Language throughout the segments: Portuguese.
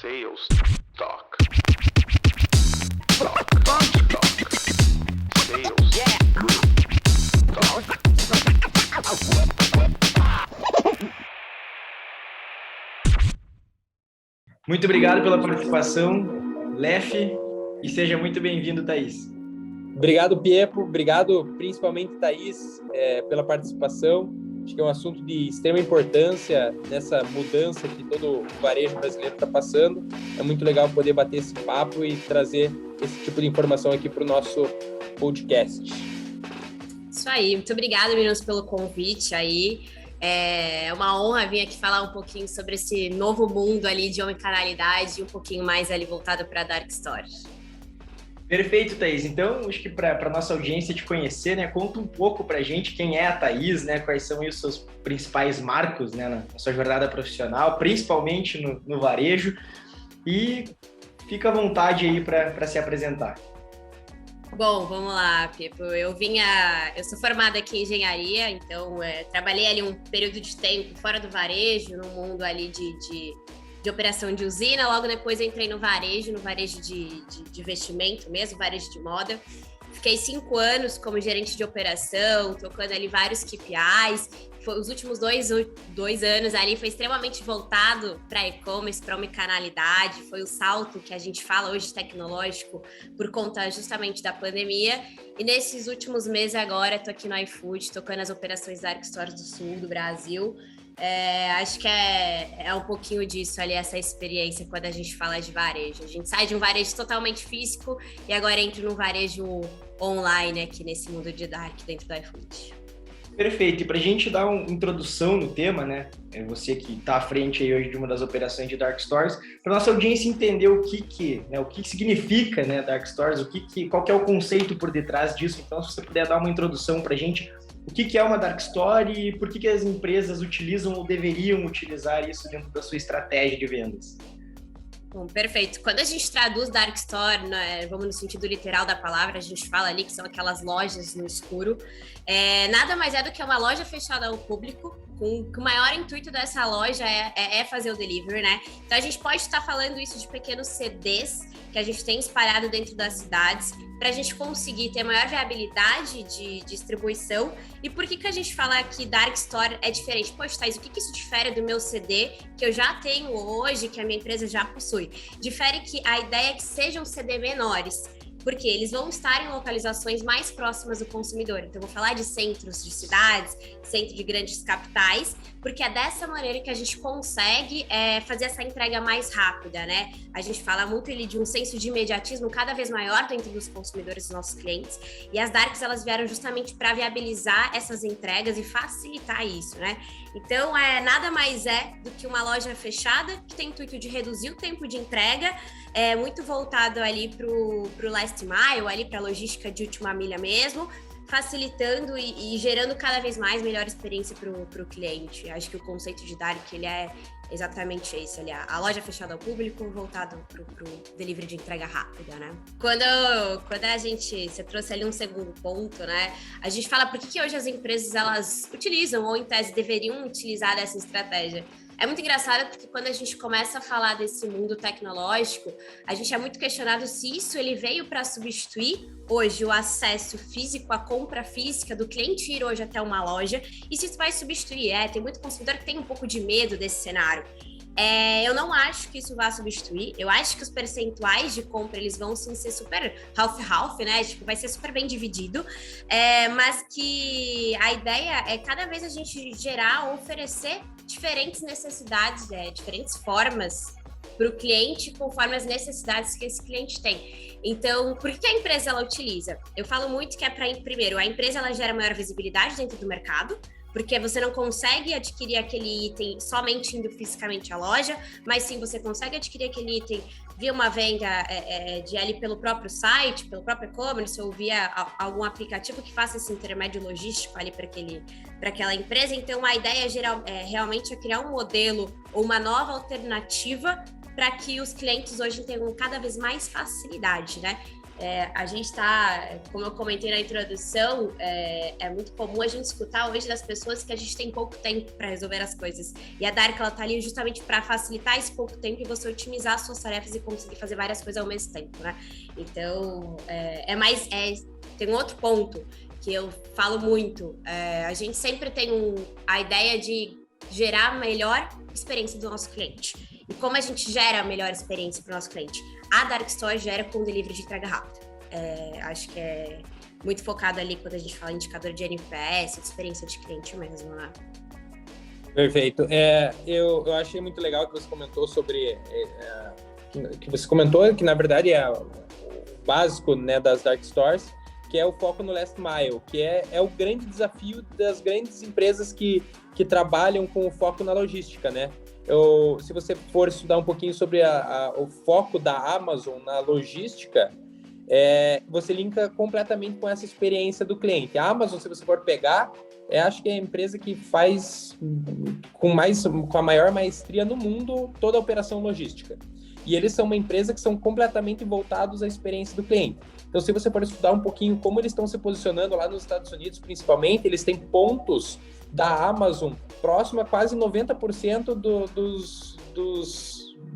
Sales Talk. Talk. Sales Talk. Muito obrigado pela participação, Lef, e seja muito bem-vindo, Thaís. Obrigado, Piepo. Obrigado, principalmente, Thaís, pela participação. Acho que é um assunto de extrema importância nessa mudança que todo o varejo brasileiro está passando. É muito legal poder bater esse papo e trazer esse tipo de informação aqui para o nosso podcast. Isso aí. Muito obrigada, meninos, pelo convite aí. É uma honra vir aqui falar um pouquinho sobre esse novo mundo ali de omnicanalidade e um pouquinho mais ali voltado para a Dark Store. Perfeito, Thaís. Então, acho que para a nossa audiência te conhecer, né, conta um pouco para a gente quem é a Thaís, né, quais são os seus principais marcos, né, na sua jornada profissional, principalmente no varejo, e fica à vontade aí para se apresentar. Bom, vamos lá, Pipo. Eu sou formada aqui em engenharia, então trabalhei ali um período de tempo fora do varejo, no mundo ali de operação de usina. Logo depois entrei no varejo de vestimento mesmo, varejo de moda. Fiquei 5 anos como gerente de operação, tocando ali vários KPIs. Os últimos dois anos ali foi extremamente voltado para e-commerce, para omnicanalidade. Foi o salto que a gente fala hoje tecnológico por conta justamente da pandemia. E nesses últimos meses agora, estou aqui no iFood, tocando as operações Dark Stores do sul do Brasil. Acho que é um pouquinho disso ali, essa experiência quando a gente fala de varejo. A gente sai de um varejo totalmente físico e agora entra num varejo online aqui nesse mundo de Dark dentro do iFood. Perfeito. E para a gente dar uma introdução no tema, né, você que está à frente aí hoje de uma das operações de Dark Stores, para nossa audiência entender o que significa, né, Dark Stores, qual que é o conceito por detrás disso. Então, se você puder dar uma introdução para a gente, o que é uma Dark Store e por que as empresas utilizam ou deveriam utilizar isso dentro da sua estratégia de vendas? Bom, perfeito. Quando a gente traduz Dark Store, né, vamos no sentido literal da palavra, a gente fala ali que são aquelas lojas no escuro. Nada mais é do que uma loja fechada ao público, com o maior intuito dessa loja é fazer o delivery, né? Então a gente pode estar falando isso de pequenos CDs que a gente tem espalhado dentro das cidades para a gente conseguir ter maior viabilidade de distribuição. E por que a gente fala que Dark Store é diferente? Poxa, Thaís, o que isso difere do meu CD que eu já tenho hoje, que a minha empresa já possui? Difere que a ideia é que sejam CD menores, porque eles vão estar em localizações mais próximas do consumidor. Então, eu vou falar de centros de cidades, centro de grandes capitais, porque é dessa maneira que a gente consegue fazer essa entrega mais rápida, né? A gente fala muito ali de um senso de imediatismo cada vez maior dentro dos consumidores, dos nossos clientes, e as Darks, elas vieram justamente para viabilizar essas entregas e facilitar isso, né? Então, nada mais do que uma loja fechada, que tem o intuito de reduzir o tempo de entrega, muito voltado ali para o last mile, ali para a logística de última milha mesmo, facilitando e gerando cada vez mais melhor experiência para o cliente. Acho que o conceito de Dark, ele é exatamente esse, ali, a loja fechada ao público, voltado para o delivery de entrega rápida, né? Quando você trouxe ali um segundo ponto, né? A gente fala por que hoje as empresas, elas utilizam, ou em tese deveriam utilizar dessa estratégia. É muito engraçado porque quando a gente começa a falar desse mundo tecnológico, a gente é muito questionado se isso ele veio para substituir hoje o acesso físico, a compra física do cliente ir hoje até uma loja, e se isso vai substituir. Tem muito consumidor que tem um pouco de medo desse cenário. Eu não acho que isso vá substituir. Eu acho que os percentuais de compra, eles vão sim ser super half-half, né? Tipo, vai ser super bem dividido. Mas que a ideia é cada vez a gente gerar ou oferecer diferentes necessidades, diferentes formas para o cliente, conforme as necessidades que esse cliente tem. Então, por que a empresa ela utiliza? Eu falo muito que primeiro, a empresa ela gera maior visibilidade dentro do mercado, porque você não consegue adquirir aquele item somente indo fisicamente à loja, mas sim você consegue adquirir aquele item via uma venda ali pelo próprio site, pelo próprio e-commerce, ou via algum aplicativo que faça esse intermédio logístico ali para aquela empresa. Então, a ideia realmente é criar um modelo ou uma nova alternativa para que os clientes hoje tenham cada vez mais facilidade, né? A gente está, como eu comentei na introdução, é muito comum a gente escutar hoje das pessoas que a gente tem pouco tempo para resolver as coisas. E a Dark, ela tá ali justamente para facilitar esse pouco tempo e você otimizar as suas tarefas e conseguir fazer várias coisas ao mesmo tempo, né? Então, tem um outro ponto que eu falo muito. A gente sempre tem a ideia de gerar a melhor experiência do nosso cliente. E como a gente gera a melhor experiência para o nosso cliente? A Dark Store gera com delivery de entrega rápida. Acho que é muito focado ali quando a gente fala indicador de NPS, de experiência de cliente mesmo, né? Perfeito. Eu achei muito legal que você comentou sobre... que você comentou que, na verdade, é o básico, né, das Dark Stores, que é o foco no last mile, que é o grande desafio das grandes empresas que trabalham com o foco na logística, né? Se você for estudar um pouquinho sobre o foco da Amazon na logística, você linka completamente com essa experiência do cliente. A Amazon, se você for pegar, acho que é a empresa que faz com a maior maestria no mundo toda a operação logística. E eles são uma empresa que são completamente voltados à experiência do cliente. Então, se você for estudar um pouquinho como eles estão se posicionando lá nos Estados Unidos, principalmente, eles têm pontos da Amazon próximo a quase 90%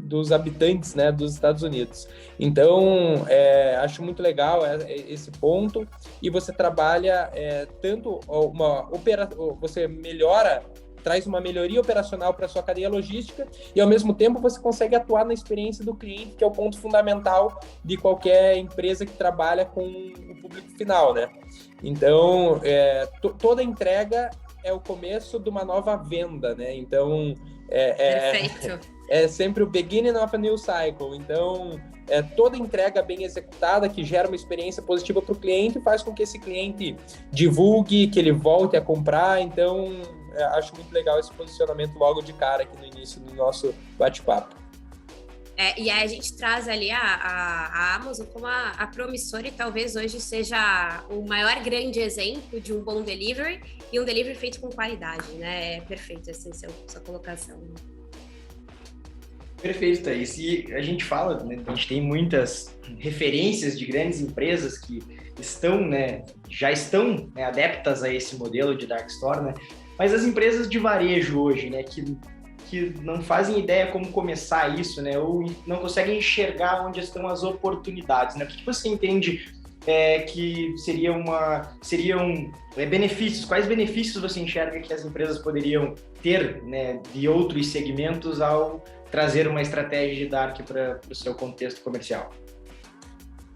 dos habitantes, né, dos Estados Unidos. Então, acho muito legal esse ponto. E você trabalha tanto você traz uma melhoria operacional para a sua cadeia logística e, ao mesmo tempo, você consegue atuar na experiência do cliente, que é o ponto fundamental de qualquer empresa que trabalha com o público final, né? Então, toda entrega é o começo de uma nova venda, né? Então, Perfeito. É sempre o beginning of a new cycle. Então, toda entrega bem executada que gera uma experiência positiva para o cliente faz com que esse cliente divulgue, que ele volte a comprar. Então, acho muito legal esse posicionamento logo de cara aqui no início do nosso bate-papo. E aí a gente traz ali a Amazon como a promissora e talvez hoje seja o maior grande exemplo de um bom delivery e um delivery feito com qualidade, né? É perfeito essa sua colocação. Perfeito, Thaís. E a gente fala, né, a gente tem muitas referências de grandes empresas que estão, né, já estão, né, adeptas a esse modelo de Dark Store, né? Mas as empresas de varejo hoje, né, que não fazem ideia como começar isso, né, ou não conseguem enxergar onde estão as oportunidades, né? O que você entende que seriam benefícios? Quais benefícios você enxerga que as empresas poderiam ter, né, de outros segmentos ao trazer uma estratégia de Dark para o seu contexto comercial?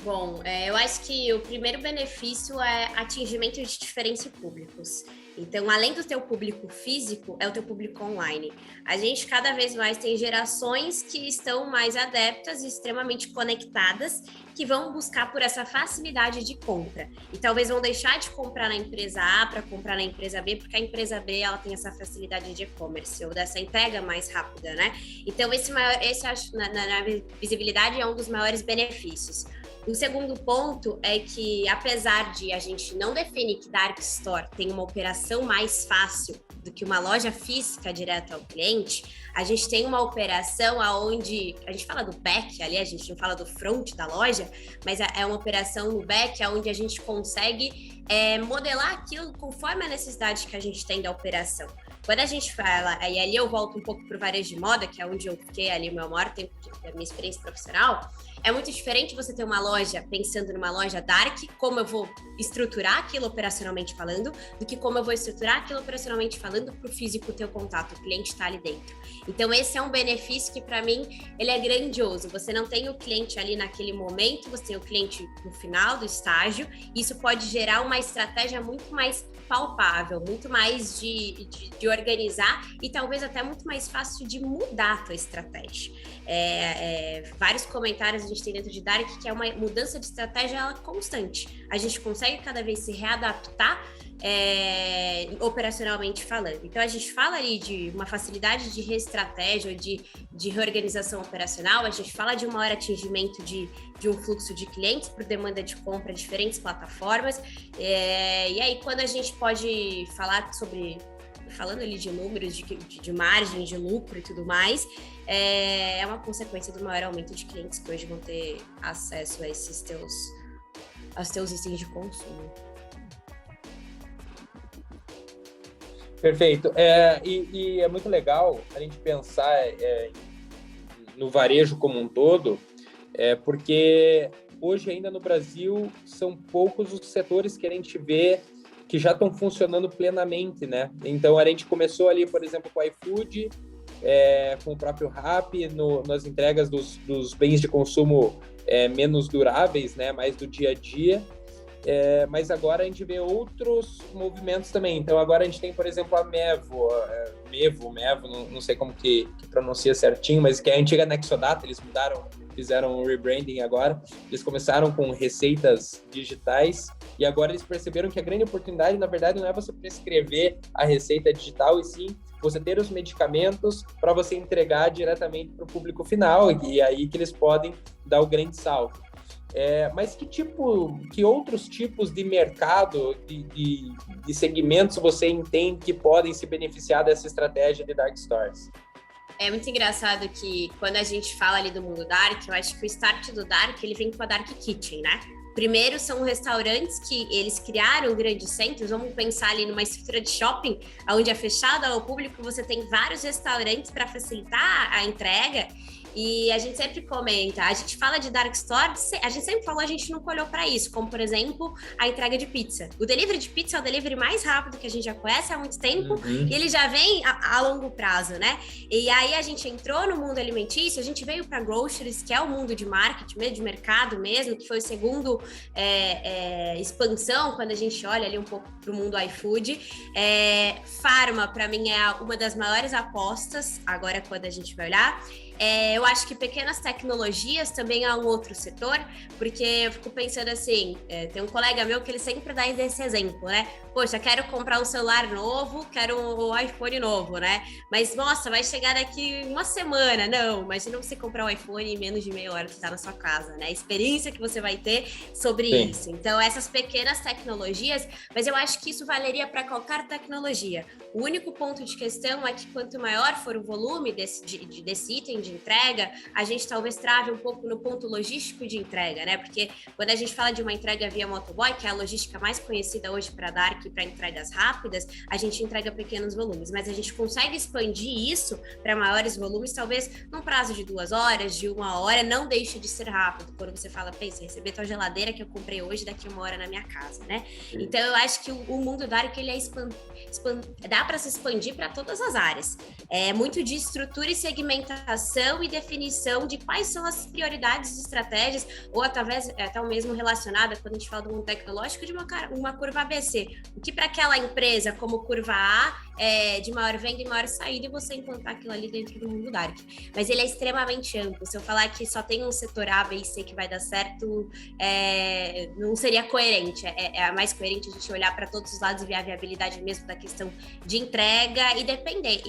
Bom, eu acho que o primeiro benefício é atingimento de diferentes públicos. Então, além do teu público físico, é o teu público online. A gente cada vez mais tem gerações que estão mais adeptas e extremamente conectadas, que vão buscar por essa facilidade de compra. E talvez vão deixar de comprar na empresa A para comprar na empresa B, porque a empresa B ela tem essa facilidade de e-commerce, ou dessa entrega mais rápida, né? Então, esse acho, na visibilidade é um dos maiores benefícios. O segundo ponto é que, apesar de a gente não definir que Dark Store tem uma operação mais fácil do que uma loja física direto ao cliente, a gente tem uma operação onde a gente fala do back ali, a gente não fala do front da loja, mas é uma operação no back onde a gente consegue modelar aquilo conforme a necessidade que a gente tem da operação. Quando a gente fala, e ali eu volto um pouco para o varejo de moda, que é onde eu fiquei ali o meu maior tempo da minha experiência profissional, é muito diferente você ter uma loja, pensando numa loja dark, como eu vou estruturar aquilo operacionalmente falando, do que como eu vou estruturar aquilo operacionalmente falando para o físico ter o contato, o cliente está ali dentro. Então, esse é um benefício que, para mim, ele é grandioso. Você não tem o cliente ali naquele momento, você tem o cliente no final do estágio, e isso pode gerar uma estratégia muito mais palpável, muito mais de organizar e talvez até muito mais fácil de mudar a tua estratégia. Vários comentários a gente tem dentro de Dark que é uma mudança de estratégia constante. A gente consegue cada vez se readaptar operacionalmente falando. Então, a gente fala ali de uma facilidade de reestratégia, de reorganização operacional, a gente fala de um maior atingimento de um fluxo de clientes por demanda de compra de diferentes plataformas. E aí, quando a gente pode falar falando ali de números, de margem, de lucro e tudo mais, é uma consequência do maior aumento de clientes que hoje vão ter acesso a esses teus aos teus itens de consumo. Perfeito. E é muito legal a gente pensar no varejo como um todo, porque hoje ainda no Brasil são poucos os setores que a gente vê que já estão funcionando plenamente, né? Então a gente começou ali, por exemplo, com o iFood, com o próprio Rappi, nas entregas dos bens de consumo menos duráveis, né? Mais do dia a dia. Mas agora a gente vê outros movimentos também. Então agora a gente tem, por exemplo, a Mevo, não sei como que pronuncia certinho, mas que é a antiga Nexodata, eles fizeram um rebranding agora. Eles começaram com receitas digitais e agora eles perceberam que a grande oportunidade, na verdade, não é você prescrever a receita digital, e sim você ter os medicamentos para você entregar diretamente para o público final, e aí que eles podem dar o grande salto. Mas que outros tipos de mercado, de segmentos você entende que podem se beneficiar dessa estratégia de Dark Stores? É muito engraçado que quando a gente fala ali do mundo Dark, eu acho que o start do Dark, ele vem com a Dark Kitchen, né? Primeiro, são restaurantes que eles criaram grandes centros. Vamos pensar ali numa estrutura de shopping, onde é fechada ao público, você tem vários restaurantes para facilitar a entrega. E a gente sempre comenta, a gente fala de Dark Store, a gente sempre falou, a gente nunca olhou para isso, como, por exemplo, a entrega de pizza. O delivery de pizza é o delivery mais rápido que a gente já conhece há muito tempo, e ele já vem a longo prazo, né? E aí a gente entrou no mundo alimentício, a gente veio para groceries, que é o mundo de marketing, de mercado mesmo, que foi o segundo expansão, quando a gente olha ali um pouco para o mundo iFood. Farma, para mim, é uma das maiores apostas, agora quando a gente vai olhar. Eu acho que pequenas tecnologias também é um outro setor, porque eu fico pensando assim, tem um colega meu que ele sempre dá esse exemplo, né? Poxa, quero comprar um celular novo, quero um iPhone novo, né? Mas, nossa, vai chegar daqui uma semana. Não, imagina você comprar um iPhone em menos de meia hora que está na sua casa, né? A experiência que você vai ter sobre Sim. isso. Então, essas pequenas tecnologias, mas eu acho que isso valeria para qualquer tecnologia. O único ponto de questão é que quanto maior for o volume desse item de entrega, a gente talvez trave um pouco no ponto logístico de entrega, né? Porque quando a gente fala de uma entrega via motoboy, que é a logística mais conhecida hoje para Dark e para entregas rápidas, a gente entrega pequenos volumes, mas a gente consegue expandir isso para maiores volumes, talvez num prazo de 2 horas, de 1 hora, não deixe de ser rápido. Quando você fala, pensa, receber tua geladeira que eu comprei hoje daqui 1 hora na minha casa, né? Sim. Então eu acho que o mundo Dark, ele dá para se expandir para todas as áreas. É muito de estrutura e segmentação e definição de quais são as prioridades e estratégias, ou através até mesmo relacionada, quando a gente fala do mundo tecnológico, de uma curva ABC. O que para aquela empresa, como curva A, é de maior venda e maior saída, e você implantar aquilo ali dentro do mundo Dark. Mas ele é extremamente amplo. Se eu falar que só tem um setor A, B e C que vai dar certo, não seria coerente. É mais coerente a gente olhar para todos os lados e ver a viabilidade mesmo da questão de entrega e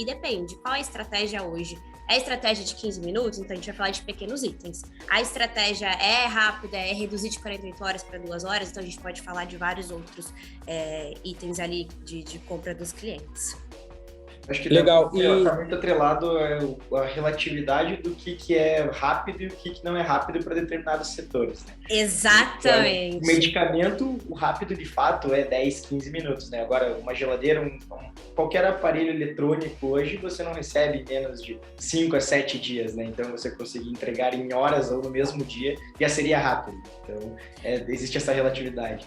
depende. Qual é a estratégia hoje? É a estratégia de 15 minutos, então a gente vai falar de pequenos itens. A estratégia é rápida, é reduzir de 48 horas para 2 horas, então a gente pode falar de vários outros itens ali de compra dos clientes. Acho que legal. Está muito atrelado a relatividade do que é rápido e o que não é rápido para determinados setores, né? Exatamente. Então, o medicamento, o rápido de fato é 10, 15 minutos, né? Agora, uma geladeira, qualquer aparelho eletrônico hoje, você não recebe menos de 5 a 7 dias, né? Então, você conseguir entregar em horas ou no mesmo dia, já seria rápido. Então, existe essa relatividade.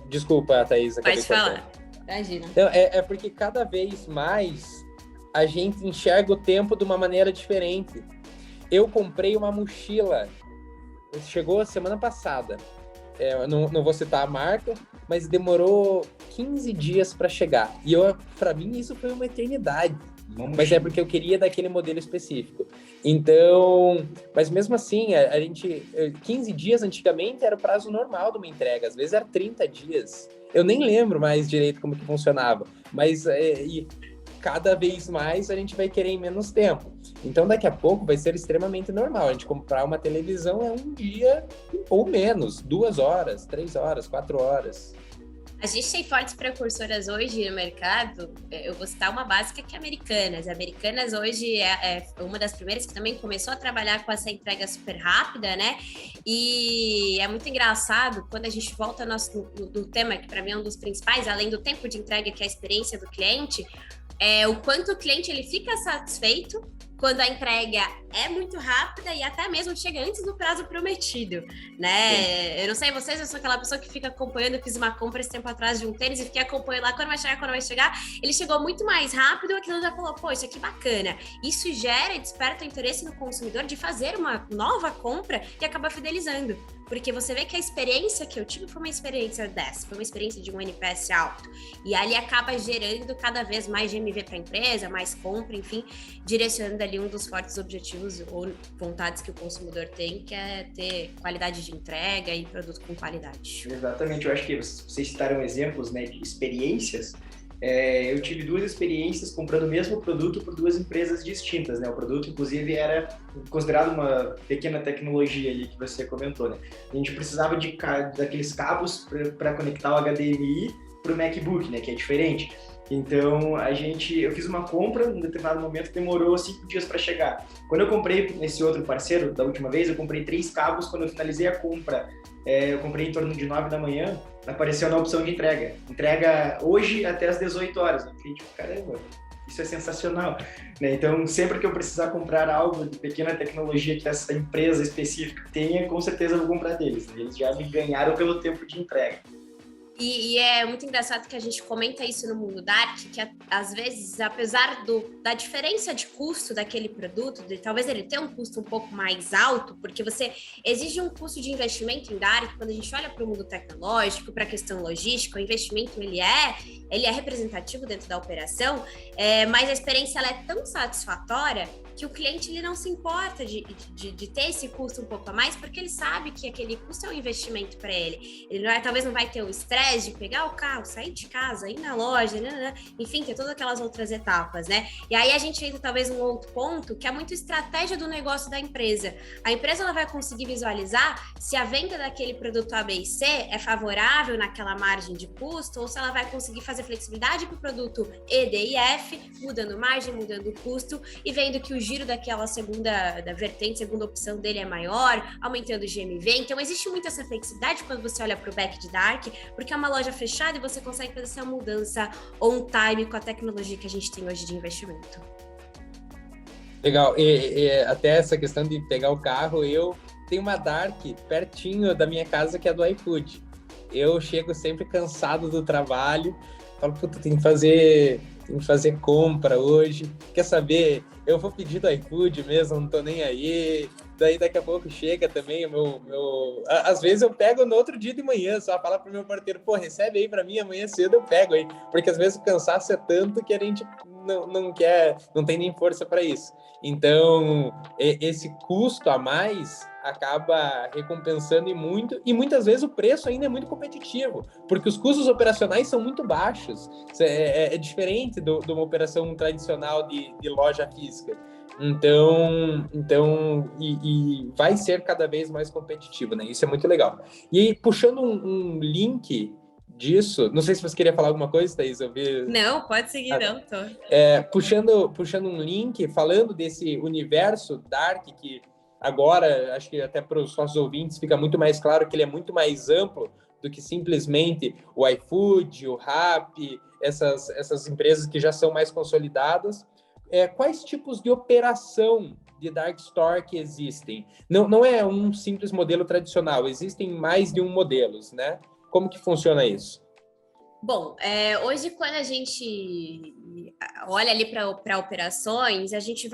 Desculpa, Thaís. Pode falar. Imagina. Então, porque cada vez mais a gente enxerga o tempo de uma maneira diferente. Eu comprei uma mochila, chegou a semana passada. Não vou citar a marca, mas demorou 15 dias para chegar. E para mim isso foi uma eternidade. Mas é porque eu queria daquele modelo específico. Então, mas mesmo assim, a gente 15 dias antigamente era o prazo normal de uma entrega, às vezes era 30 dias. Eu nem lembro mais direito como que funcionava, mas e cada vez mais a gente vai querer em menos tempo. Então, daqui a pouco vai ser extremamente normal. A gente comprar uma televisão 1 dia ou menos, 2 horas, 3 horas, 4 horas. A gente tem fortes precursoras hoje no mercado. Eu vou citar uma básica que é Americanas. A Americanas hoje é uma das primeiras que também começou a trabalhar com essa entrega super rápida, né? E é muito engraçado quando a gente volta do tema, que para mim é um dos principais, além do tempo de entrega, que é a experiência do cliente, o quanto o cliente ele fica satisfeito quando a entrega é muito rápida e até mesmo chega antes do prazo prometido, né? Sim. Eu não sei vocês, eu sou aquela pessoa que fica acompanhando, eu fiz uma compra esse tempo atrás de um tênis e fiquei acompanhando lá, quando vai chegar, ele chegou muito mais rápido, aquilo já falou, pô, isso aqui é bacana. Isso gera e desperta o interesse no consumidor de fazer uma nova compra e acabar fidelizando. Porque você vê que a experiência que eu tive foi uma experiência dessa, foi uma experiência de um NPS alto. E ali acaba gerando cada vez mais GMV para a empresa, mais compra, enfim, direcionando ali um dos fortes objetivos ou vontades que o consumidor tem, que é ter qualidade de entrega e produto com qualidade. Exatamente, eu acho que vocês citaram exemplos, né, de experiências. Eu tive 2 experiências comprando o mesmo produto por 2 empresas distintas, né? O produto, inclusive, era considerado uma pequena tecnologia ali que você comentou, né? A gente precisava daqueles cabos para conectar o HDMI para o MacBook, né? Que é diferente. Então, eu fiz uma compra, em determinado momento demorou 5 dias para chegar. Quando eu comprei nesse outro parceiro, da última vez, eu comprei 3 cabos. Quando eu finalizei a compra, eu comprei em torno de 9 da manhã, apareceu na opção de entrega. Entrega hoje até às 18 horas. Eu fiquei tipo, caramba, isso é sensacional. Né? Então, sempre que eu precisar comprar algo de pequena tecnologia que essa empresa específica tenha, com certeza eu vou comprar deles. Eles já me ganharam pelo tempo de entrega. E é muito engraçado que a gente comenta isso no mundo Dark, que às vezes, apesar da diferença de custo daquele produto, talvez ele tenha um custo um pouco mais alto, porque você exige um custo de investimento em Dark, quando a gente olha para o mundo tecnológico, para a questão logística, o investimento ele é representativo dentro da operação, mas a experiência ela é tão satisfatória que o cliente ele não se importa de ter esse custo um pouco a mais, porque ele sabe que aquele custo é um investimento para ele. Ele talvez não vai ter o estresse de pegar o carro, sair de casa, ir na loja, enfim, ter todas aquelas outras etapas, né? E aí a gente entra talvez num outro ponto, que é muito estratégia do negócio da empresa. A empresa ela vai conseguir visualizar se a venda daquele produto A, B e C é favorável naquela margem de custo, ou se ela vai conseguir fazer flexibilidade para o produto E, D e F, mudando margem, mudando custo, e vendo que o giro daquela segunda opção dele é maior, aumentando o GMV. Então, existe muito essa flexibilidade quando você olha para o back de Dark, porque é uma loja fechada e você consegue fazer essa mudança on time com a tecnologia que a gente tem hoje de investimento. Legal. E até essa questão de pegar o carro, eu tenho uma Dark pertinho da minha casa que é do iFood. Eu chego sempre cansado do trabalho, falo, puta, tem que fazer compra hoje. Quer saber? Eu vou pedir do iFood mesmo, não tô nem aí. Daí daqui a pouco chega também às vezes eu pego no outro dia de manhã, só fala pro meu porteiro, pô, recebe aí pra mim, amanhã cedo eu pego aí. Porque às vezes o cansaço é tanto que a gente não quer, não tem nem força para isso. Então, esse custo a mais acaba recompensando e muitas vezes o preço ainda é muito competitivo, porque os custos operacionais são muito baixos. É diferente de uma operação tradicional de loja física. Então vai ser cada vez mais competitivo, né? Isso é muito legal. E aí, puxando um link disso, não sei se você queria falar alguma coisa, Thaís. Não, pode seguir, não. Tô. Puxando um link, falando desse universo Dark, que agora, acho que até para os nossos ouvintes fica muito mais claro que ele é muito mais amplo do que simplesmente o iFood, o Rappi, essas empresas que já são mais consolidadas. Quais tipos de operação de Dark Store que existem? Não é um simples modelo tradicional, existem mais de um modelo, né? Como que funciona isso? Bom, hoje quando a gente olha ali para operações, a gente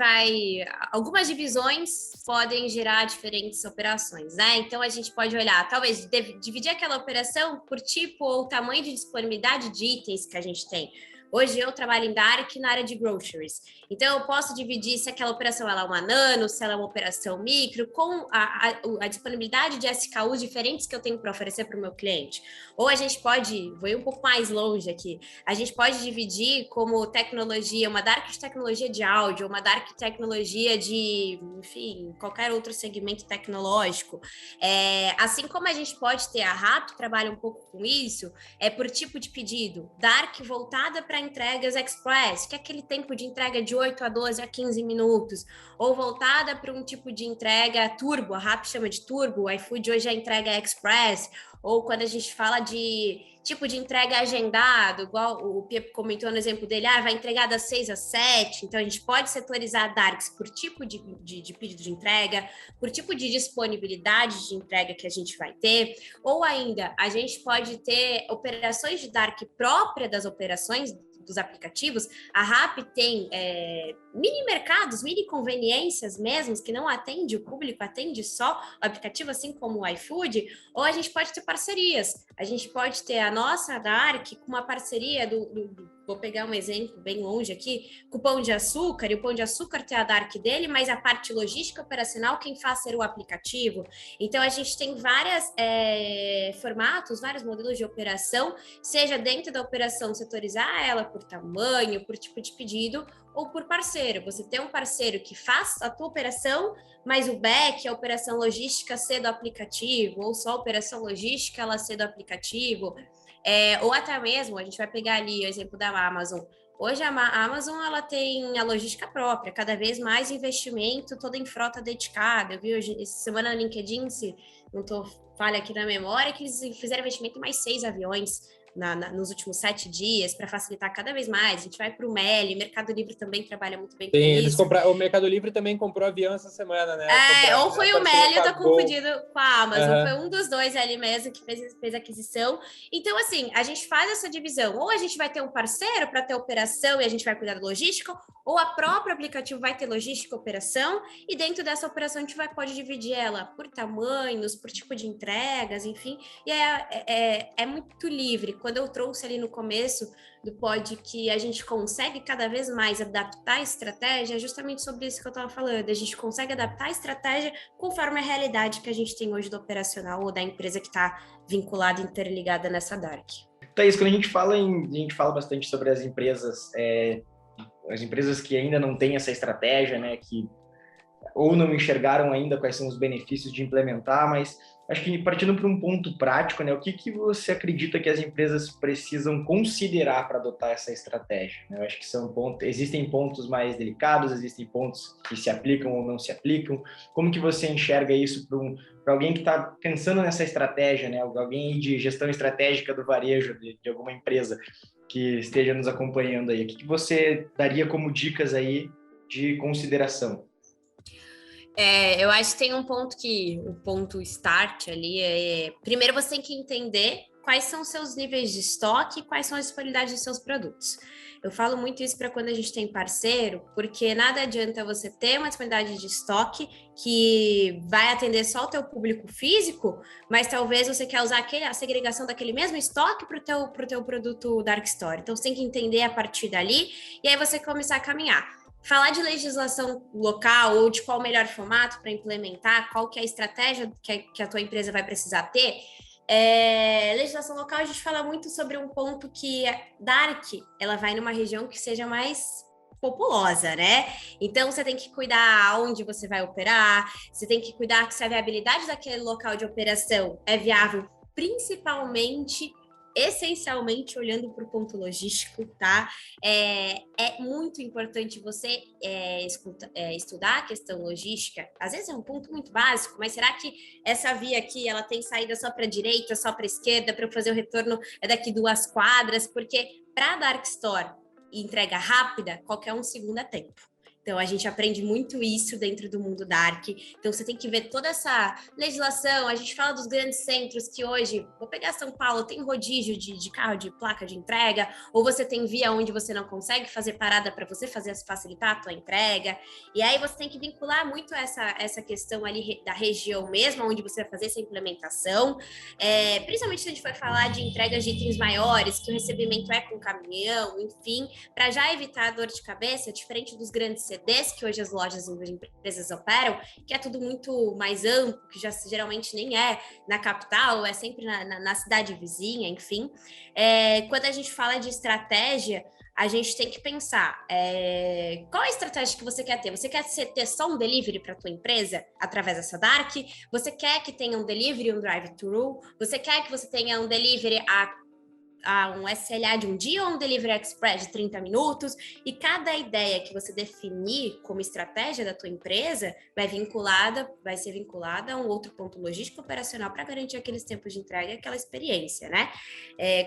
algumas divisões podem gerar diferentes operações, né? Então a gente pode olhar, talvez dividir aquela operação por tipo ou tamanho de disponibilidade de itens que a gente tem. Hoje eu trabalho em Dark na área de groceries. Então, eu posso dividir se aquela operação ela é uma nano, se ela é uma operação micro, com a disponibilidade de SKUs diferentes que eu tenho para oferecer para o meu cliente. Ou a gente pode, vou ir um pouco mais longe aqui, a gente pode dividir como tecnologia, uma Dark de tecnologia de áudio, uma Dark tecnologia de, enfim, qualquer outro segmento tecnológico. Assim como a gente pode ter, a Rappi trabalha um pouco com isso, por tipo de pedido. Dark voltada para entregas express, que é aquele tempo de entrega de 8 a 12 a 15 minutos, ou voltada para um tipo de entrega turbo, a Rappi chama de turbo, o iFood hoje é entrega express, ou quando a gente fala de tipo de entrega agendado, igual o Piepo comentou no exemplo dele, vai entregar das 6 às 7, então a gente pode setorizar Darks por tipo de pedido de entrega, por tipo de disponibilidade de entrega que a gente vai ter, ou ainda a gente pode ter operações de Dark própria das operações dos aplicativos. A Rappi tem mini mercados, mini conveniências mesmo, que não atende o público, atende só o aplicativo, assim como o iFood, ou a gente pode ter parcerias. A gente pode ter a nossa Dark com uma parceria vou pegar um exemplo bem longe aqui, com o Pão de Açúcar, e o Pão de Açúcar tem a Dark dele, mas a parte logística operacional, quem faz ser o aplicativo. Então, a gente tem vários formatos, vários modelos de operação, seja dentro da operação setorizar ela por tamanho, por tipo de pedido, ou por parceiro. Você tem um parceiro que faz a tua operação, mas o back, a operação logística, ser do aplicativo, ou só a operação logística, ela ser do aplicativo. Ou até mesmo, a gente vai pegar ali o exemplo da Amazon. Hoje a Amazon ela tem a logística própria, cada vez mais investimento, toda em frota dedicada. Eu vi hoje, essa semana no LinkedIn, se não estou falha aqui na memória, que eles fizeram investimento em mais 6 aviões nos últimos 7 dias, para facilitar cada vez mais. A gente vai para o Meli, Mercado Livre também trabalha muito bem com isso. O Mercado Livre também comprou avião essa semana, né? Ou foi o Meli, eu tô confundindo com a Amazon. Foi um dos dois ali mesmo que fez a aquisição. Então, assim, a gente faz essa divisão. Ou a gente vai ter um parceiro para ter operação e a gente vai cuidar da logística, ou a própria aplicativo vai ter logística e operação, e dentro dessa operação a gente pode dividir ela por tamanhos, por tipo de entregas, enfim. E é muito livre. Quando eu trouxe ali no começo do pod que a gente consegue cada vez mais adaptar a estratégia, é justamente sobre isso que eu estava falando. A gente consegue adaptar a estratégia conforme a realidade que a gente tem hoje do operacional ou da empresa que está vinculada, interligada nessa Dark. Thaís, quando a gente fala bastante sobre as empresas que ainda não têm essa estratégia, né, que ou não enxergaram ainda quais são os benefícios de implementar, mas acho que partindo para um ponto prático, né, o que você acredita que as empresas precisam considerar para adotar essa estratégia? Eu acho que existem pontos mais delicados, existem pontos que se aplicam ou não se aplicam. Como que você enxerga isso para alguém que está pensando nessa estratégia, né, alguém de gestão estratégica do varejo de alguma empresa que esteja nos acompanhando aí? O que você daria como dicas aí de consideração? Eu acho que tem um ponto o ponto start ali primeiro você tem que entender quais são os seus níveis de estoque e quais são as disponibilidades dos seus produtos. Eu falo muito isso para quando a gente tem parceiro, porque nada adianta você ter uma disponibilidade de estoque que vai atender só o teu público físico, mas talvez você quer usar a segregação daquele mesmo estoque para o teu produto Dark Store. Então, você tem que entender a partir dali e aí você começar a caminhar. Falar de legislação local ou de qual o melhor formato para implementar, qual que é a estratégia que a tua empresa vai precisar ter. Legislação local, a gente fala muito sobre um ponto que Dark, ela vai numa região que seja mais populosa, né? Então, você tem que cuidar onde você vai operar, você tem que cuidar se a viabilidade daquele local de operação é viável, essencialmente olhando para o ponto logístico, tá? É muito importante você estudar a questão logística. Às vezes é um ponto muito básico, mas será que essa via aqui ela tem saída só para a direita, só para a esquerda, para eu fazer o retorno daqui 2 quadras? Porque para Dark Store e entrega rápida, qualquer um segundo é tempo. Então, a gente aprende muito isso dentro do mundo Dark. Então, você tem que ver toda essa legislação. A gente fala dos grandes centros que hoje, vou pegar São Paulo, tem rodízio de carro de placa de entrega, ou você tem via onde você não consegue fazer parada para você facilitar a tua entrega. E aí, você tem que vincular muito essa questão ali da região mesmo, onde você vai fazer essa implementação. Principalmente se a gente for falar de entregas de itens maiores, que o recebimento é com caminhão, enfim, para já evitar a dor de cabeça, diferente dos grandes CDs que hoje as lojas e as empresas operam, que é tudo muito mais amplo, que já geralmente nem é na capital, é sempre na cidade vizinha, enfim. Quando a gente fala de estratégia, a gente tem que pensar qual é a estratégia que você quer ter? Você quer ter só um delivery para a tua empresa através dessa Dark? Você quer que tenha um delivery e um drive-thru? Você quer que você tenha um delivery um SLA de um dia ou um Delivery Express de 30 minutos, e cada ideia que você definir como estratégia da tua empresa vai ser vinculada a um outro ponto logístico operacional para garantir aqueles tempos de entrega e aquela experiência, né?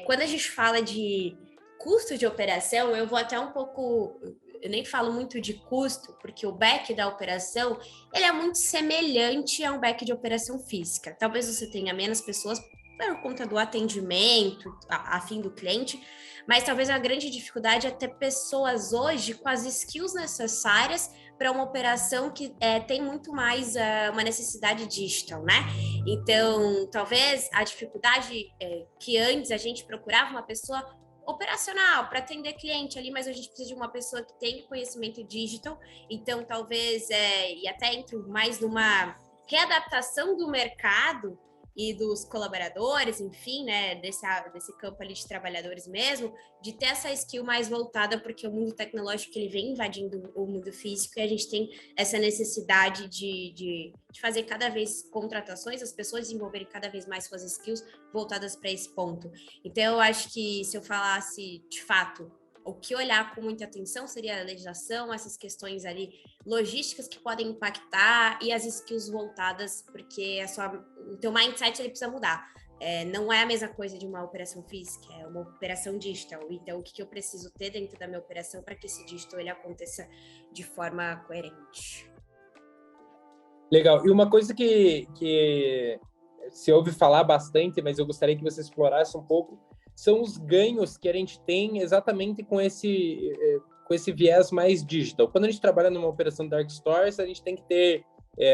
Quando a gente fala de custo de operação, eu vou até um pouco... Eu nem falo muito de custo, porque o back da operação, ele é muito semelhante a um back de operação física. Talvez você tenha menos pessoas por conta do atendimento, a fim do cliente, mas talvez a grande dificuldade é ter pessoas hoje com as skills necessárias para uma operação que tem muito mais uma necessidade digital, né? Então, talvez a dificuldade que antes a gente procurava uma pessoa operacional para atender cliente ali, mas a gente precisa de uma pessoa que tem conhecimento digital, então talvez, e até entro mais numa readaptação do mercado e dos colaboradores, enfim, né, desse campo ali de trabalhadores mesmo, de ter essa skill mais voltada, porque o mundo tecnológico ele vem invadindo o mundo físico e a gente tem essa necessidade de fazer cada vez contratações, as pessoas desenvolverem cada vez mais suas skills voltadas para esse ponto. Então, eu acho que se eu falasse, de fato, o que olhar com muita atenção seria a legislação, essas questões ali logísticas que podem impactar e as skills voltadas, porque o teu mindset ele precisa mudar. Não é a mesma coisa de uma operação física, é uma operação digital. Então, o que eu preciso ter dentro da minha operação para que esse digital ele aconteça de forma coerente? Legal. E uma coisa que se ouve falar bastante, mas eu gostaria que você explorasse um pouco, são os ganhos que a gente tem exatamente com esse viés mais digital. Quando a gente trabalha numa operação Dark Stores, a gente tem que ter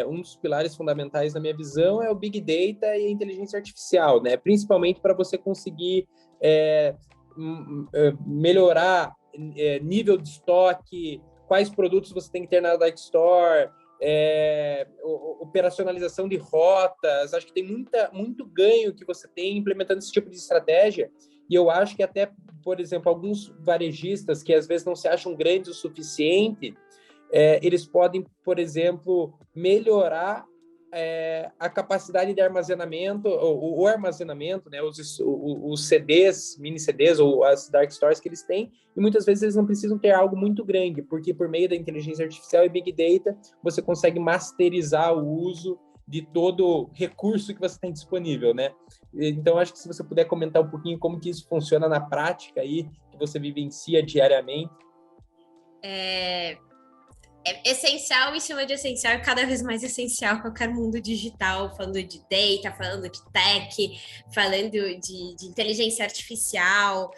um dos pilares fundamentais, na minha visão, é o Big Data e a inteligência artificial, né? Principalmente para você conseguir melhorar nível de estoque, quais produtos você tem que ter na Dark Store, operacionalização de rotas. Acho que tem muito ganho que você tem implementando esse tipo de estratégia. E eu acho que até, por exemplo, alguns varejistas que às vezes não se acham grandes o suficiente, eles podem, por exemplo, melhorar a capacidade de armazenamento, o armazenamento, né, os CDs, mini CDs ou as Dark Stores que eles têm, e muitas vezes eles não precisam ter algo muito grande, porque por meio da inteligência artificial e Big Data, você consegue masterizar o uso de todo recurso que você tem disponível, né? Então, acho que se você puder comentar um pouquinho como que isso funciona na prática aí, que você vivencia diariamente. É essencial, em cima de essencial, cada vez mais essencial qualquer mundo digital, falando de data, falando de tech, falando de inteligência artificial.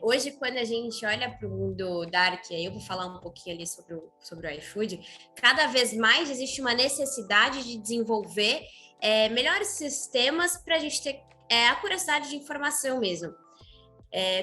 Hoje, quando a gente olha para o mundo Dark, aí eu vou falar um pouquinho ali sobre o iFood, cada vez mais existe uma necessidade de desenvolver melhores sistemas para a gente ter a curiosidade de informação mesmo.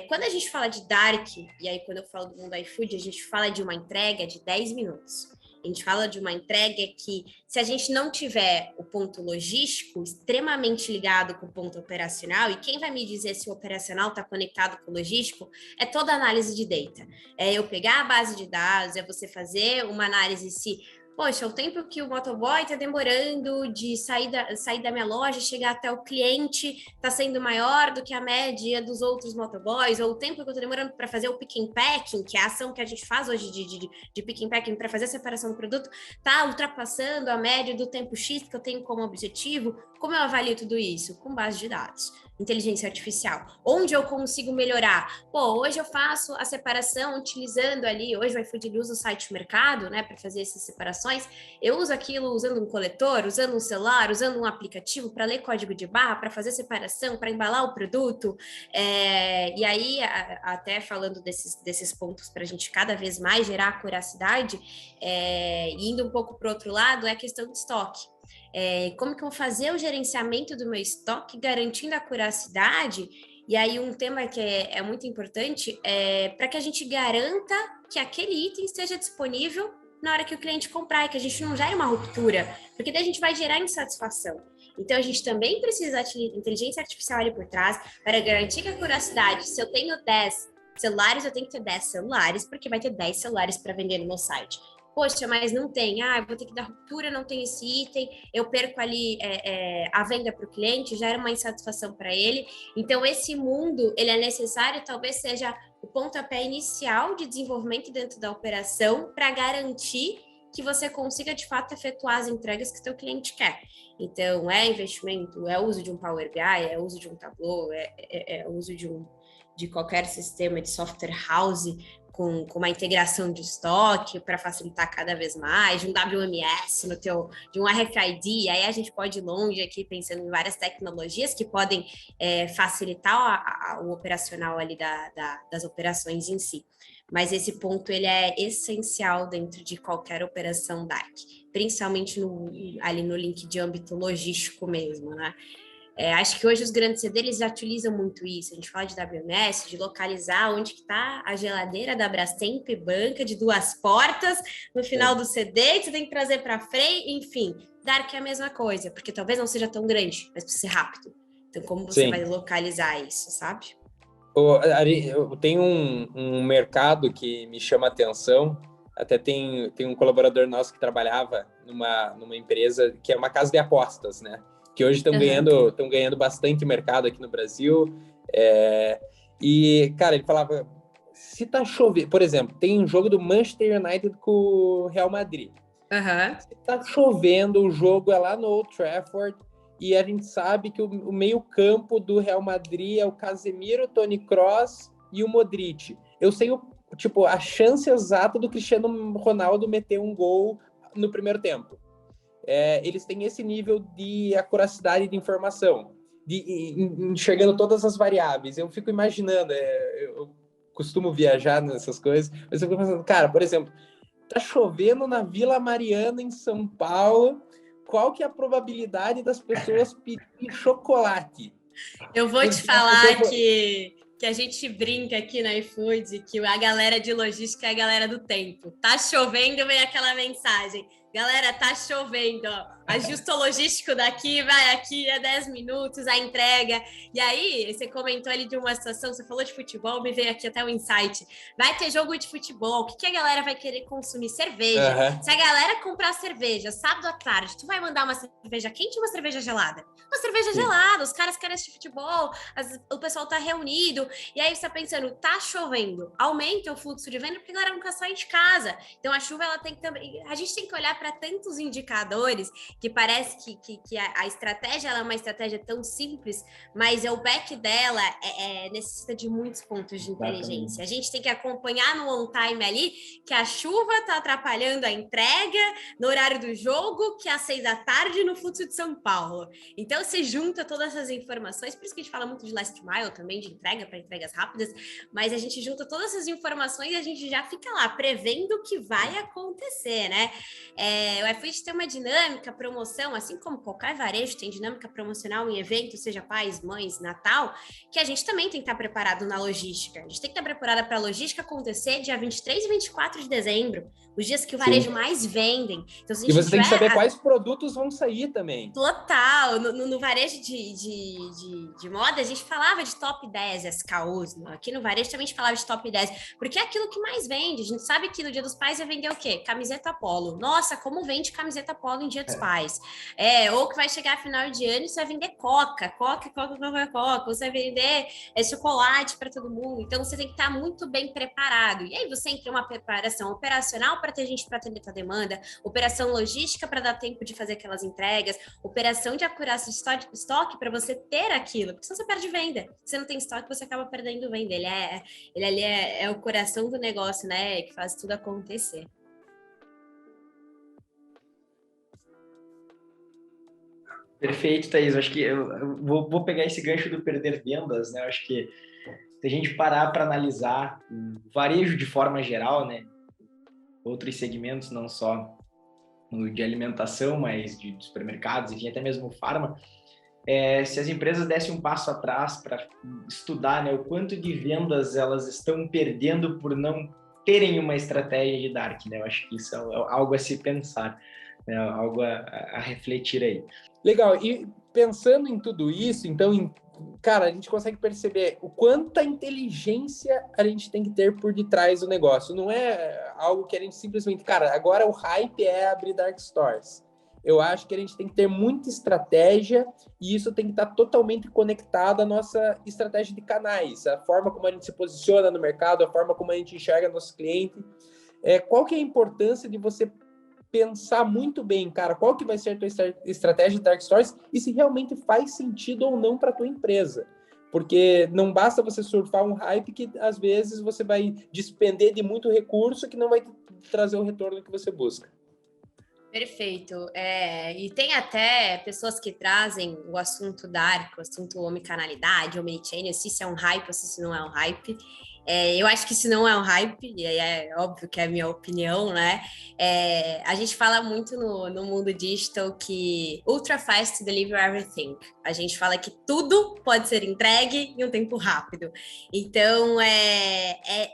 Quando a gente fala de Dark, e aí quando eu falo do mundo iFood, a gente fala de uma entrega de 10 minutos. A gente fala de uma entrega que, se a gente não tiver o ponto logístico extremamente ligado com o ponto operacional, e quem vai me dizer se o operacional está conectado com o logístico, é toda a análise de data. Eu pegar a base de dados, é você fazer uma análise se... Poxa, o tempo que o motoboy está demorando de sair da minha loja, chegar até o cliente, está sendo maior do que a média dos outros motoboys, ou o tempo que eu estou demorando para fazer o pick and packing, que é a ação que a gente faz hoje de pick and packing para fazer a separação do produto, está ultrapassando a média do tempo X que eu tenho como objetivo, Como eu avalio tudo isso? Com base de dados. Inteligência artificial. Onde eu consigo melhorar? Pô, hoje eu faço a separação utilizando ali, hoje o iFood ele usa o site mercado, né, para fazer essas separações. Eu uso aquilo usando um coletor, usando um celular, usando um aplicativo para ler código de barra, para fazer separação, para embalar o produto. E aí, até falando desses pontos para a gente cada vez mais gerar curiosidade, indo um pouco para o outro lado, é a questão de estoque. Como que eu vou fazer o gerenciamento do meu estoque, garantindo a curiosidade? E aí um tema que é muito importante é para que a gente garanta que aquele item esteja disponível na hora que o cliente comprar, e que a gente não gere uma ruptura, porque daí a gente vai gerar insatisfação. Então a gente também precisa de inteligência artificial ali por trás para garantir que a curiosidade, se eu tenho 10 celulares, eu tenho que ter 10 celulares, porque vai ter 10 celulares para vender no meu site. Poxa, mas não tem, eu vou ter que dar ruptura, não tem esse item, eu perco ali a venda para o cliente, gera uma insatisfação para ele. Então, esse mundo, ele é necessário, talvez seja o pontapé inicial de desenvolvimento dentro da operação para garantir que você consiga, de fato, efetuar as entregas que o seu cliente quer. Então, é investimento, é uso de um Power BI, é uso de um Tableau, é uso de qualquer sistema de software house com uma integração de estoque para facilitar cada vez mais, de um WMS de um RFID, aí a gente pode ir longe aqui pensando em várias tecnologias que podem facilitar o operacional ali das operações em si. Mas esse ponto ele é essencial dentro de qualquer operação Dark, principalmente ali no link de âmbito logístico mesmo, né? Acho que hoje os grandes CD, eles já utilizam muito isso. A gente fala de WMS, de localizar onde que está a geladeira da Brastemp, banca de 2 portas, no final do CD, que você tem que trazer para frente, enfim. Dark é a mesma coisa, porque talvez não seja tão grande, mas precisa ser rápido. Então, como você vai localizar isso, sabe? Ari, eu tenho um mercado que me chama a atenção. Até tem um colaborador nosso que trabalhava numa empresa que é uma casa de apostas, né? Que hoje estão ganhando bastante mercado aqui no Brasil. E, cara, ele falava, se tá chovendo... Por exemplo, tem um jogo do Manchester United com o Real Madrid. Se tá chovendo, o jogo é lá no Old Trafford, e a gente sabe que o meio-campo do Real Madrid é o Casemiro, o Toni Kroos e o Modric. Eu sei, a chance exata do Cristiano Ronaldo meter um gol no primeiro tempo. Eles têm esse nível de acuracidade de informação, enxergando todas as variáveis. Eu fico imaginando, eu costumo viajar nessas coisas, mas eu fico pensando, cara, por exemplo, tá chovendo na Vila Mariana, em São Paulo, qual que é a probabilidade das pessoas pedirem chocolate? Eu vou te falar que a gente brinca aqui na iFood, que a galera de logística é a galera do tempo. Tá chovendo, vem aquela mensagem. Galera, tá chovendo, ó. Ajuste o logístico daqui, vai aqui, 10 minutos, a entrega. E aí, você comentou ali de uma situação, você falou de futebol, me veio aqui até um insight. Vai ter jogo de futebol, o que a galera vai querer consumir? Cerveja. Se a galera comprar cerveja sábado à tarde, tu vai mandar uma cerveja quente ou uma cerveja gelada? Uma cerveja gelada, os caras querem assistir futebol, o pessoal tá reunido, e aí você tá pensando, tá chovendo, aumenta o fluxo de venda, porque a galera nunca sai de casa. Então a chuva, ela tem que também... A gente tem que olhar para tantos indicadores que parece que a estratégia ela é uma estratégia tão simples, mas o back dela necessita de muitos pontos de inteligência. A gente tem que acompanhar no on time ali que a chuva está atrapalhando a entrega no horário do jogo, que é às 6 da tarde no fluxo de São Paulo. Então, se junta todas essas informações, por isso que a gente fala muito de last mile também, de entrega para entregas rápidas, mas a gente junta todas essas informações e a gente já fica lá prevendo o que vai acontecer, né? O iFood tem uma dinâmica, promoção, assim como qualquer varejo tem dinâmica promocional em eventos, seja pais, mães, Natal, que a gente também tem que estar preparado na logística. A gente tem que estar preparada para a logística acontecer dia 23 e 24 de dezembro, os dias que o varejo mais vendem. Então, se a gente e você tem que saber quais produtos vão sair também. Total. No varejo de moda, a gente falava de top 10 SKUs. Aqui no varejo também a gente falava de top 10, porque é aquilo que mais vende. A gente sabe que no Dia dos Pais vai vender o quê? Camiseta polo. Nossa, como vende camiseta polo em Dia dos Pais. Ou que vai chegar final de ano e você vai vender Coca, você vai vender chocolate para todo mundo. Então, você tem que estar muito bem preparado. E aí, você entra em uma preparação operacional para ter gente para atender a demanda, operação logística para dar tempo de fazer aquelas entregas, operação de acurácia de estoque para você ter aquilo, porque senão você perde venda. Se você não tem estoque, você acaba perdendo venda. Ele ali é o coração do negócio, né? Que faz tudo acontecer. Perfeito, Thaís. Eu acho que eu vou pegar esse gancho do perder vendas, né? Eu acho que se a gente parar para analisar o varejo de forma geral, né? Outros segmentos, não só de alimentação, mas de supermercados, enfim, até mesmo farma, se as empresas dessem um passo atrás para estudar, né, o quanto de vendas elas estão perdendo por não terem uma estratégia de Dark, né? Eu acho que isso é algo a se pensar, né? Algo a refletir aí. Legal, e pensando em tudo isso, então, cara, a gente consegue perceber o quanta inteligência a gente tem que ter por detrás do negócio. Não é algo que a gente simplesmente, cara, agora o hype é abrir dark stores. Eu acho que a gente tem que ter muita estratégia e isso tem que estar totalmente conectado à nossa estratégia de canais, a forma como a gente se posiciona no mercado, a forma como a gente enxerga nosso cliente. Qual que é a importância de você pensar muito bem, cara, qual que vai ser a tua estratégia de dark stores e se realmente faz sentido ou não para a tua empresa. Porque não basta você surfar um hype que, às vezes, você vai despender de muito recurso que não vai trazer o retorno que você busca. Perfeito. E tem até pessoas que trazem o assunto dark, o assunto omnicanalidade, omnichannel, se isso é um hype ou se isso não é um hype. Eu acho que isso não é um hype, e é óbvio que é a minha opinião, né? A gente fala muito no mundo digital que ultra fast to deliver everything. A gente fala que tudo pode ser entregue em um tempo rápido. Então,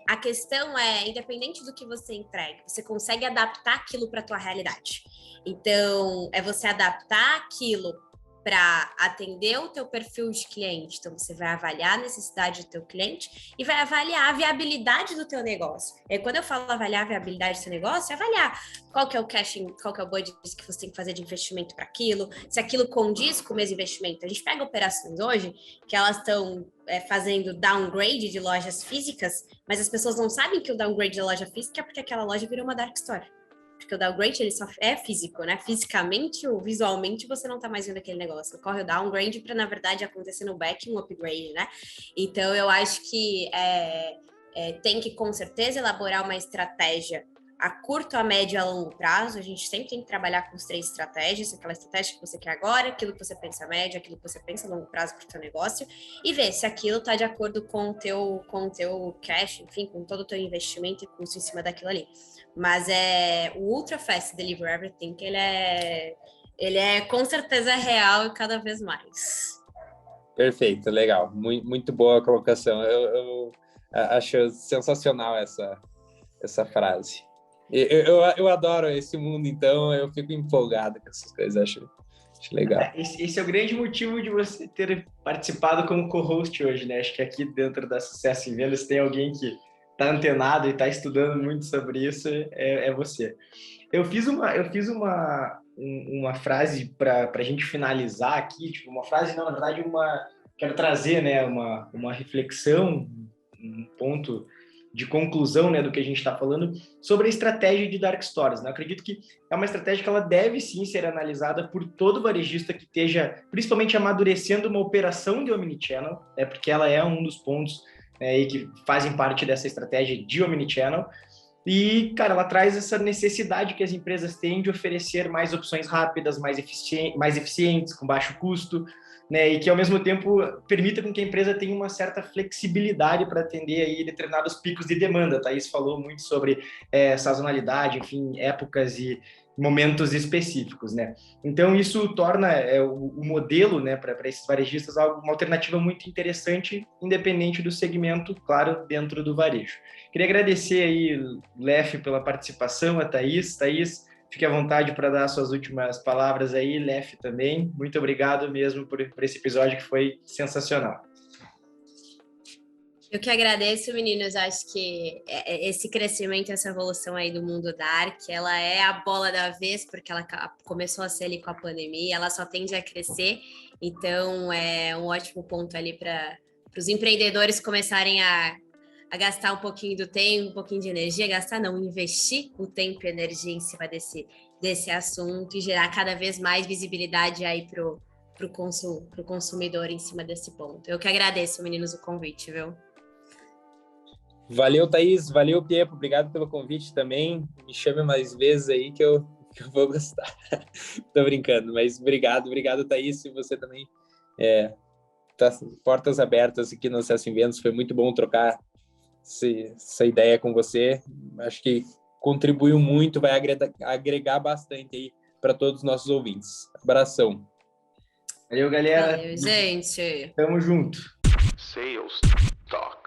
a questão independente do que você entregue, você consegue adaptar aquilo para a tua realidade. Então, você adaptar aquilo para atender o teu perfil de cliente. Então, você vai avaliar a necessidade do teu cliente e vai avaliar a viabilidade do teu negócio. E quando eu falo avaliar a viabilidade do teu negócio, é avaliar qual que é o cashing, qual que é o budget que você tem que fazer de investimento para aquilo, se aquilo condiz com o mesmo investimento. A gente pega operações hoje que elas estão fazendo downgrade de lojas físicas, mas as pessoas não sabem que o downgrade da loja física é porque aquela loja virou uma dark store. Porque o downgrade ele só é físico, né? Fisicamente ou visualmente você não tá mais vendo aquele negócio. Ocorre o downgrade para, na verdade, acontecer no back um upgrade, né? Então, eu acho que tem que, com certeza, elaborar uma estratégia a curto, a médio e a longo prazo. A gente sempre tem que trabalhar com as 3 estratégias, aquela estratégia que você quer agora, aquilo que você pensa a médio, aquilo que você pensa a longo prazo para o teu negócio, e ver se aquilo está de acordo com o teu cash, enfim, com todo o teu investimento e custo em cima daquilo ali. Mas o Ultra Fast Deliver Everything, ele é com certeza real e cada vez mais. Perfeito, legal. Muito boa a colocação. Eu acho sensacional essa frase. Eu adoro esse mundo, então eu fico empolgado com essas coisas, acho legal. Esse é o grande motivo de você ter participado como co-host hoje, né? Acho que aqui dentro da Sucesso em Vendas tem alguém que está antenado e está estudando muito sobre isso, é você. Eu fiz uma frase para a gente finalizar aqui, tipo, uma frase, não, na verdade, quero trazer, né, uma reflexão, um ponto de conclusão, né, do que a gente está falando sobre a estratégia de Dark Stores, né? Eu acredito que é uma estratégia que ela deve sim ser analisada por todo varejista que esteja, principalmente, amadurecendo uma operação de omnichannel, né, porque ela é um dos pontos e que fazem parte dessa estratégia de omnichannel. E, cara, ela traz essa necessidade que as empresas têm de oferecer mais opções rápidas, mais eficientes, com baixo custo, né? E que, ao mesmo tempo, permita com que a empresa tenha uma certa flexibilidade para atender aí determinados picos de demanda. A Thaís falou muito sobre sazonalidade, enfim, épocas e momentos específicos, né? Então, isso torna o modelo, né, para esses varejistas uma alternativa muito interessante, independente do segmento, claro, dentro do varejo. Queria agradecer aí, Lef, pela participação, a Thaís. Thaís, fique à vontade para dar suas últimas palavras aí, Lef também. Muito obrigado mesmo por esse episódio que foi sensacional. Eu que agradeço, meninos. Acho que esse crescimento, essa evolução aí do mundo Dark, ela é a bola da vez, porque ela começou a ser ali com a pandemia, ela só tende a crescer. Então, é um ótimo ponto ali para os empreendedores começarem a gastar um pouquinho do tempo, um pouquinho de energia, gastar não, investir o tempo e energia em cima desse assunto e gerar cada vez mais visibilidade aí pro consumidor em cima desse ponto. Eu que agradeço, meninos, o convite, viu? Valeu, Thaís. Valeu, Piepo. Obrigado pelo convite também. Me chame mais vezes aí que eu vou gostar. Tô brincando, mas obrigado, Thaís. E você também tá portas abertas aqui no Acesso em Vendas. Foi muito bom trocar essa ideia com você. Acho que contribuiu muito, vai agregar bastante aí para todos os nossos ouvintes. Abração. Valeu, galera. Valeu, gente. Tamo junto. Sales Talk.